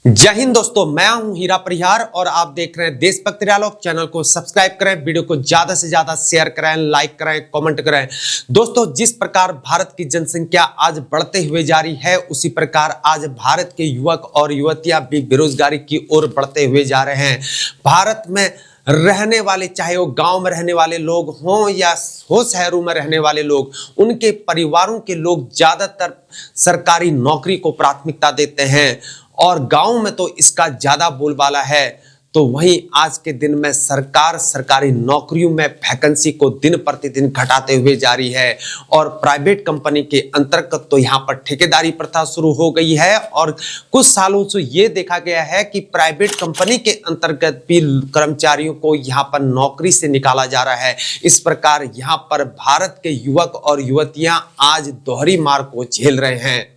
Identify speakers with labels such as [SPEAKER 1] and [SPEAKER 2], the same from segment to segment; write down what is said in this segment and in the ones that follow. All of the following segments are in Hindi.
[SPEAKER 1] जय हिंद दोस्तों, मैं हूं हीरा परिहार और आप देख रहे हैं देशभक्त दियालोक। चैनल को सब्सक्राइब करें, वीडियो को ज्यादा से ज्यादा शेयर करें, लाइक करें, कमेंट करें। दोस्तों, जिस प्रकार भारत की जनसंख्या आज बढ़ते हुए जा रही है, उसी प्रकार आज भारत के युवक और युवतियां भी बेरोजगारी की ओर बढ़ते हुए जा रहे हैं। भारत में रहने वाले, चाहे वो गांव में रहने वाले लोग हों या हो शहरों में रहने वाले लोग, उनके परिवारों के लोग ज्यादातर सरकारी नौकरी को प्राथमिकता देते हैं और गांव में तो इसका ज्यादा बोलबाला है। तो वहीं आज के दिन में सरकार सरकारी नौकरियों में वैकेंसी को दिन प्रतिदिन घटाते हुए जा रही है और प्राइवेट कंपनी के अंतर्गत तो यहाँ पर ठेकेदारी प्रथा शुरू हो गई है और कुछ सालों से ये देखा गया है कि प्राइवेट कंपनी के अंतर्गत भी कर्मचारियों को यहाँ पर नौकरी से निकाला जा रहा है। इस प्रकार यहाँ पर भारत के युवक और युवतियां आज दोहरी मार को झेल रहे हैं।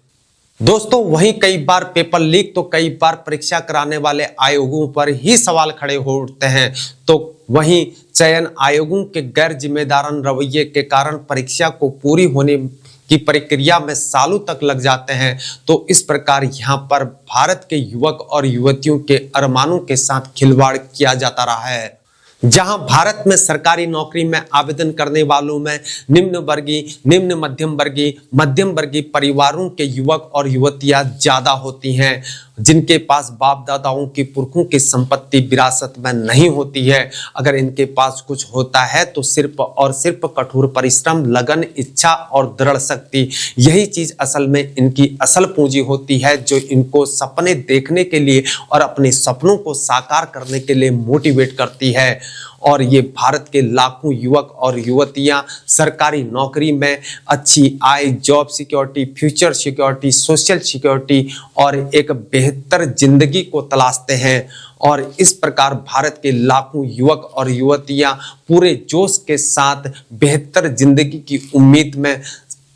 [SPEAKER 1] दोस्तों, वहीं कई बार पेपर लीक तो कई बार परीक्षा कराने वाले आयोगों पर ही सवाल खड़े हो उठते हैं। तो वहीं चयन आयोगों के गैर जिम्मेदारान रवैये के कारण परीक्षा को पूरी होने की प्रक्रिया में सालों तक लग जाते हैं। तो इस प्रकार यहाँ पर भारत के युवक और युवतियों के अरमानों के साथ खिलवाड़ किया जाता रहा है। जहां भारत में सरकारी नौकरी में आवेदन करने वालों में निम्न वर्गीय, निम्न मध्यम वर्गीय परिवारों के युवक और युवतियां ज्यादा होती हैं, जिनके पास बाप दादाओं की पुरखों की संपत्ति विरासत में नहीं होती है। अगर इनके पास कुछ होता है तो सिर्फ और सिर्फ कठोर परिश्रम, लगन, इच्छा और दृढ़ शक्ति, यही चीज असल में इनकी असल पूंजी होती है, जो इनको सपने देखने के लिए और अपने सपनों को साकार करने के लिए मोटिवेट करती है। और ये भारत के लाखों युवक और युवतियां सरकारी नौकरी में अच्छी आय, job security, future security, social security और एक बेहतर जिंदगी को तलाशते हैं। और इस प्रकार भारत के लाखों युवक और युवतियां पूरे जोश के साथ बेहतर जिंदगी की उम्मीद में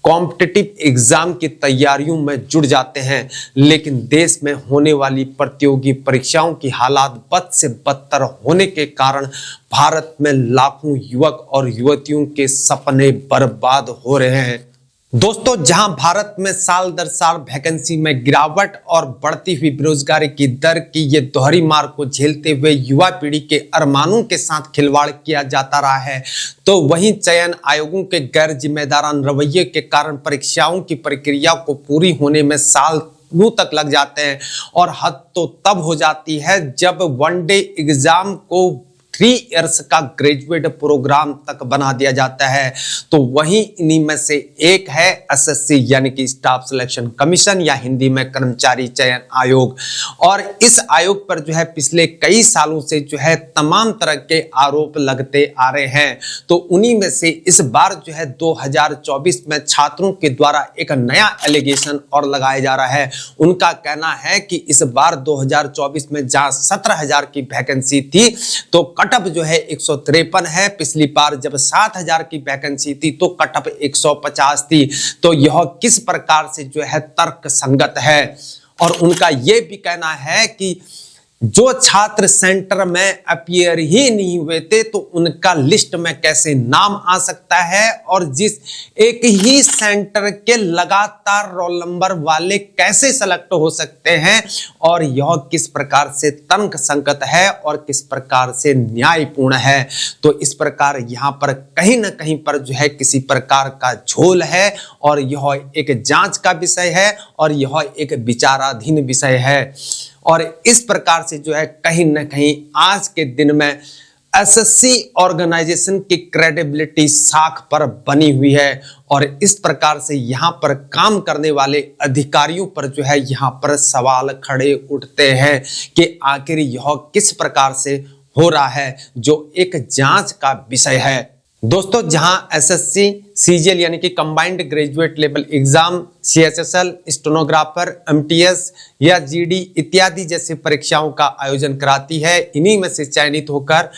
[SPEAKER 1] कॉम्पिटिटिव एग्जाम की तैयारियों में जुड़ जाते हैं। लेकिन देश में होने वाली प्रतियोगी परीक्षाओं की हालात बद से बदतर होने के कारण भारत में लाखों युवक और युवतियों के सपने बर्बाद हो रहे हैं। दोस्तों, जहां भारत में साल दर साल वैकेंसी में गिरावट और बढ़ती हुई बेरोजगारी की दर की ये दोहरी मार को झेलते हुए युवा पीढ़ी के अरमानों के साथ खिलवाड़ किया जाता रहा है, तो वहीं चयन आयोगों के गैर जिम्मेदारान रवैये के कारण परीक्षाओं की प्रक्रिया को पूरी होने में सालों तक लग जाते हैं। और हद तो तब हो जाती है जब वनडे एग्जाम को 3 इयर्स का ग्रेजुएट प्रोग्राम तक बना दिया जाता है। तो वहीं इन्हीं में से एक है एसएससी यानी कि स्टाफ सिलेक्शन कमीशन या हिंदी में कर्मचारी चयन आयोग। और इस आयोग पर जो है पिछले कई सालों से जो है तमाम तरह के आरोप लगते आ रहे हैं। तो उन्हीं में से इस बार जो है 2024 में छात्रों के द्वारा एक नया एलिगेशन और लगाया जा रहा है। उनका कहना है कि इस बार 2024 में जहां 17,000 की वैकेंसी थी तो कटअप जो है 153 है। पिछली बार जब 7,000 की वैकेंसी थी तो कटअप 150 थी। तो यह किस प्रकार से जो है तर्क संगत है। और उनका यह भी कहना है कि जो छात्र सेंटर में अपीयर ही नहीं हुए थे तो उनका लिस्ट में कैसे नाम आ सकता है, और जिस एक ही सेंटर के लगातार रोल नंबर वाले कैसे सेलेक्ट हो सकते हैं, और यह किस प्रकार से तर्क संगत है और किस प्रकार से न्यायपूर्ण है। तो इस प्रकार यहाँ पर कहीं ना कहीं पर जो है किसी प्रकार का झोल है और यह एक जांच का विषय है और यह एक विचाराधीन विषय है। और इस प्रकार से जो है कहीं ना कहीं आज के दिन में एसएससी ऑर्गेनाइजेशन की क्रेडिबिलिटी साख पर बनी हुई है। और इस प्रकार से यहाँ पर काम करने वाले अधिकारियों पर जो है यहाँ पर सवाल खड़े उठते हैं कि आखिर यह किस प्रकार से हो रहा है, जो एक जांच का विषय है। दोस्तों, जहां एसएससी सीजीएल यानी कि combined graduate level exam, CHSL, stenographer, MTS या जीडी इत्यादि जैसे परीक्षाओं का आयोजन कराती है, इन्हीं में से चयनित होकर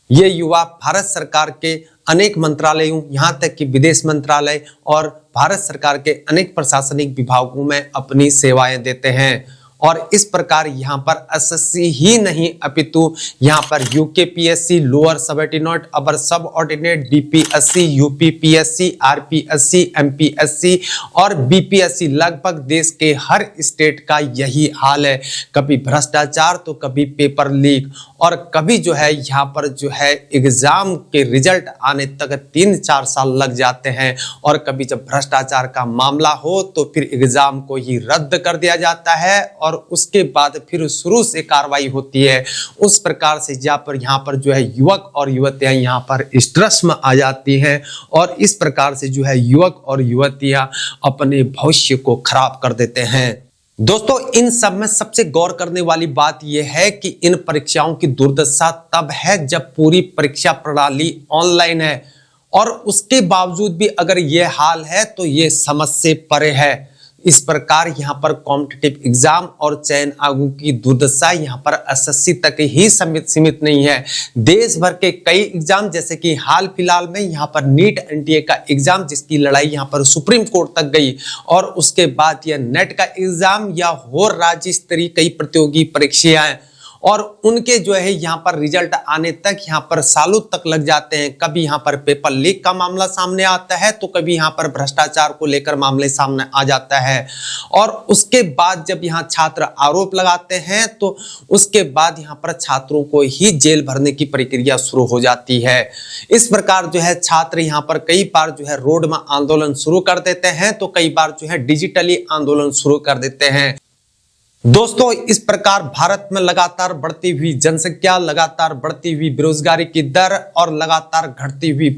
[SPEAKER 1] ये युवा भारत सरकार के अनेक मंत्रालयों, यहां तक कि विदेश मंत्रालय और भारत सरकार के अनेक प्रशासनिक विभागों में अपनी सेवाएं देते हैं। और इस प्रकार यहाँ पर एसएससी ही नहीं अपितु यहाँ पर यूकेपीएससी, लोअर सब ऑर्डिनेट, अपर सब ordinate, BPSC, UPPSC, RPSC, MPSC और बीपीएससी, लगभग देश के हर स्टेट का यही हाल है। कभी भ्रष्टाचार तो कभी पेपर लीक और कभी जो है यहाँ पर जो है एग्जाम के रिजल्ट आने तक 3-4 साल लग जाते हैं और कभी जब भ्रष्टाचार का मामला हो तो फिर एग्जाम को ही रद्द कर दिया जाता है और उसके बाद फिर शुरू से कार्रवाई होती है। उस प्रकार से यहाँ पर जो है युवक और युवतियां यहाँ पर स्ट्रेस में आ जाती हैं और इस प्रकार से जो है युवक और युवतियां अपने भविष्य को खराब कर देते हैं। दोस्तों, इन सब में सबसे गौर करने वाली बात यह है कि इन परीक्षाओं की दुर्दशा तब है जब पूरी परीक्षा प्रणाली ऑनलाइन है और उसके बावजूद भी अगर ये हाल है तो ये समझ से परे है। इस प्रकार यहाँ पर कॉम्पिटिटिव एग्जाम और चयन आयोग की दुर्दशा यहाँ पर एसएससी तक ही सीमित नहीं है। देश भर के कई एग्जाम जैसे कि हाल फिलहाल में यहाँ पर नीट एनटीए का एग्जाम जिसकी लड़ाई यहाँ पर सुप्रीम कोर्ट तक गई और उसके बाद यह नेट का एग्जाम या और राज्य स्तरीय कई प्रतियोगी परीक्षाएं और उनके जो है यहाँ पर रिजल्ट आने तक यहाँ पर सालों तक लग जाते हैं। कभी यहाँ पर पेपर लीक का मामला सामने आता है तो कभी यहाँ पर भ्रष्टाचार को लेकर मामले सामने आ जाता है और उसके बाद जब यहाँ छात्र आरोप लगाते हैं तो उसके बाद यहाँ पर छात्रों को ही जेल भरने की प्रक्रिया शुरू हो जाती है। इस प्रकार जो है छात्र यहाँ पर कई बार जो है रोड में आंदोलन शुरू कर देते हैं तो कई बार जो है डिजिटली आंदोलन शुरू कर देते हैं। दोस्तों, इस प्रकार भारत में लगातार बढ़ती हुई जनसंख्या, लगातार बढ़ती हुई बेरोजगारी की दर और लगातार घटती हुई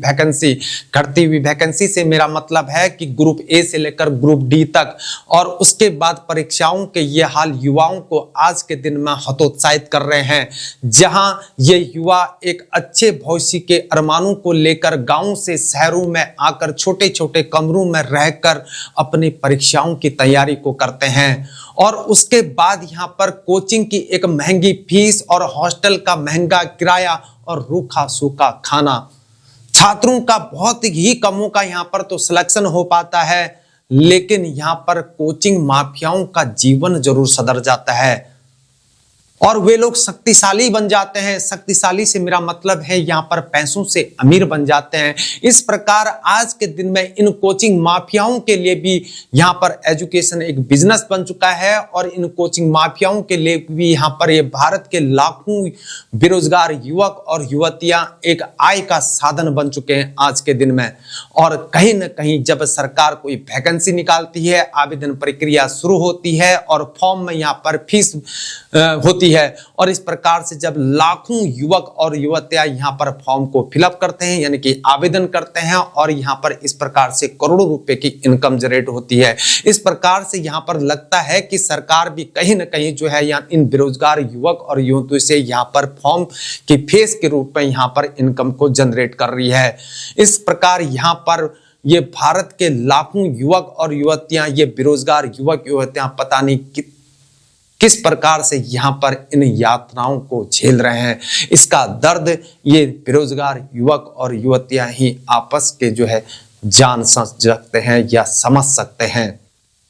[SPEAKER 1] वैकेंसी से मेरा मतलब है कि ग्रुप ए से लेकर ग्रुप डी तक और उसके बाद परीक्षाओं के ये हाल युवाओं को आज के दिन में हतोत्साहित कर रहे हैं। जहां ये युवा एक अच्छे भविष्य के अरमानों को लेकर गांव से शहरों में आकर छोटे छोटे कमरों में रहकर अपनी परीक्षाओं की तैयारी को करते हैं और उसके बाद यहाँ पर कोचिंग की एक महंगी फीस और हॉस्टल का महंगा किराया और रूखा सूखा खाना, छात्रों का बहुत ही कमों का यहाँ पर तो सिलेक्शन हो पाता है लेकिन यहाँ पर कोचिंग माफियाओं का जीवन जरूर सदर जाता है और वे लोग शक्तिशाली बन जाते हैं। शक्तिशाली से मेरा मतलब है यहाँ पर पैसों से अमीर बन जाते हैं। इस प्रकार आज के दिन में इन कोचिंग माफियाओं के लिए भी यहाँ पर एजुकेशन एक बिजनेस बन चुका है और इन कोचिंग माफियाओं के लिए भी यहाँ पर ये भारत के लाखों बेरोजगार युवक और युवतियां एक आय का साधन बन चुके हैं आज के दिन में। और कहीं ना कहीं जब सरकार कोई वैकेंसी निकालती है, आवेदन प्रक्रिया शुरू होती है और फॉर्म में यहाँ पर फीस होती है और इस प्रकार से जब लाखों युवक और युवतियां यहाँ पर फॉर्म को फिलअप करते हैं यानी कि आवेदन करते हैं और यहाँ पर इस प्रकार से करोड़ों रुपए की इनकम जनरेट होती है। इस प्रकार से यहाँ पर लगता है कि सरकार भी कहीं ना कहीं जो है यहाँ इन बेरोजगार युवक और युवतियों से यहाँ पर फॉर्म की फीस के रूप में यहाँ पर इनकम को जनरेट कर रही है। इस प्रकार यहाँ पर ये भारत के लाखों युवक और युवतियां, ये बेरोजगार युवक युवतियां पता नहीं किस प्रकार से यहाँ पर इन यातनाओं को झेल रहे हैं। इसका दर्द ये बेरोजगार युवक और युवतियां ही आपस के जो है जान सकते हैं या समझ सकते हैं।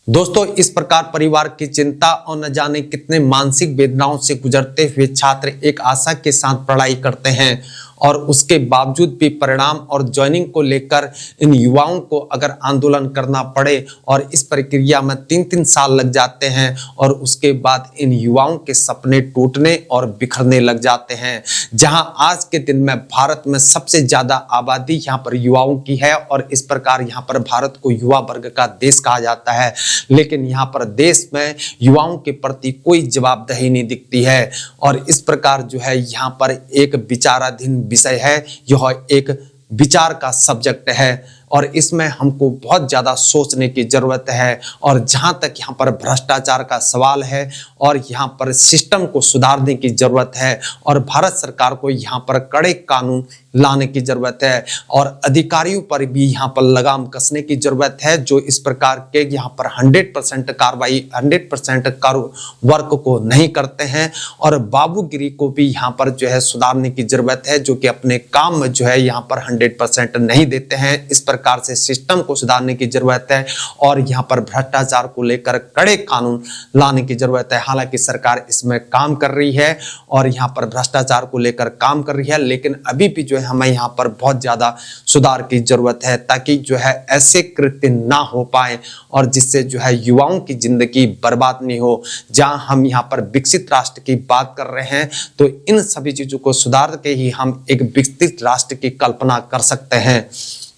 [SPEAKER 1] दोस्तों, इस प्रकार परिवार की चिंता और न जाने कितने मानसिक वेदनाओं से गुजरते हुए छात्र एक आशा के साथ पढ़ाई करते हैं और उसके बावजूद भी परिणाम और ज्वाइनिंग को लेकर इन युवाओं को अगर आंदोलन करना पड़े और इस प्रक्रिया में 3-3 साल लग जाते हैं और उसके बाद इन युवाओं के सपने टूटने और बिखरने लग जाते हैं। जहां आज के दिन में भारत में सबसे ज्यादा आबादी यहाँ पर युवाओं की है और इस प्रकार यहाँ पर भारत को युवा वर्ग का देश कहा जाता है, लेकिन यहाँ पर देश में युवाओं के प्रति कोई जवाबदेही नहीं दिखती है और इस प्रकार जो है यहाँ पर एक विचाराधीन विषय है, यह एक विचार का सब्जेक्ट है और इसमें हमको बहुत ज़्यादा सोचने की ज़रूरत है। और जहाँ तक यहाँ पर भ्रष्टाचार का सवाल है और यहाँ पर सिस्टम को सुधारने की ज़रूरत है और भारत सरकार को यहाँ पर कड़े कानून लाने की जरूरत है और अधिकारियों पर भी यहाँ पर लगाम कसने की जरूरत है, जो इस प्रकार के यहाँ पर 100% कार्रवाई 100% वर्क को नहीं करते हैं। और बाबूगिरी को भी यहाँ पर जो है सुधारने की जरूरत है, जो कि अपने काम में जो है यहाँ पर 100% नहीं देते हैं। इस प्रकार से सिस्टम को सुधारने की जरूरत है और यहाँ पर भ्रष्टाचार को लेकर कड़े कानून लाने की जरूरत है। हालांकि सरकार इसमें काम कर रही है और यहाँ पर भ्रष्टाचार को लेकर काम कर रही है, लेकिन अभी भी जो है हमें यहाँ पर बहुत ज्यादा सुधार की जरूरत है, ताकि जो है ऐसे कृत्य ना हो पाए और जिससे जो है युवाओं की जिंदगी बर्बाद नहीं हो। जहां हम यहाँ पर विकसित राष्ट्र की बात कर रहे हैं, तो इन सभी चीजों को सुधार के ही हम एक विकसित राष्ट्र की कल्पना कर सकते हैं।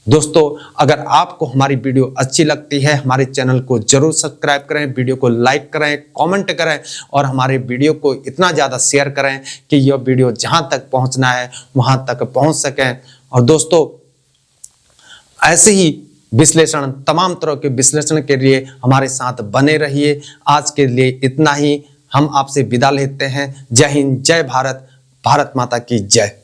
[SPEAKER 1] दोस्तों, अगर आपको हमारी वीडियो अच्छी लगती है, हमारे चैनल को जरूर सब्सक्राइब करें, वीडियो को लाइक करें, कमेंट करें और हमारे वीडियो को इतना ज़्यादा शेयर करें कि यह वीडियो जहां तक पहुंचना है वहां तक पहुंच सकें। और दोस्तों, ऐसे ही विश्लेषण, तमाम तरह के विश्लेषण के लिए हमारे साथ बने रहिए। आज के लिए इतना ही, हम आपसे विदा लेते हैं। जय हिंद, जय भारत, भारत माता की जय।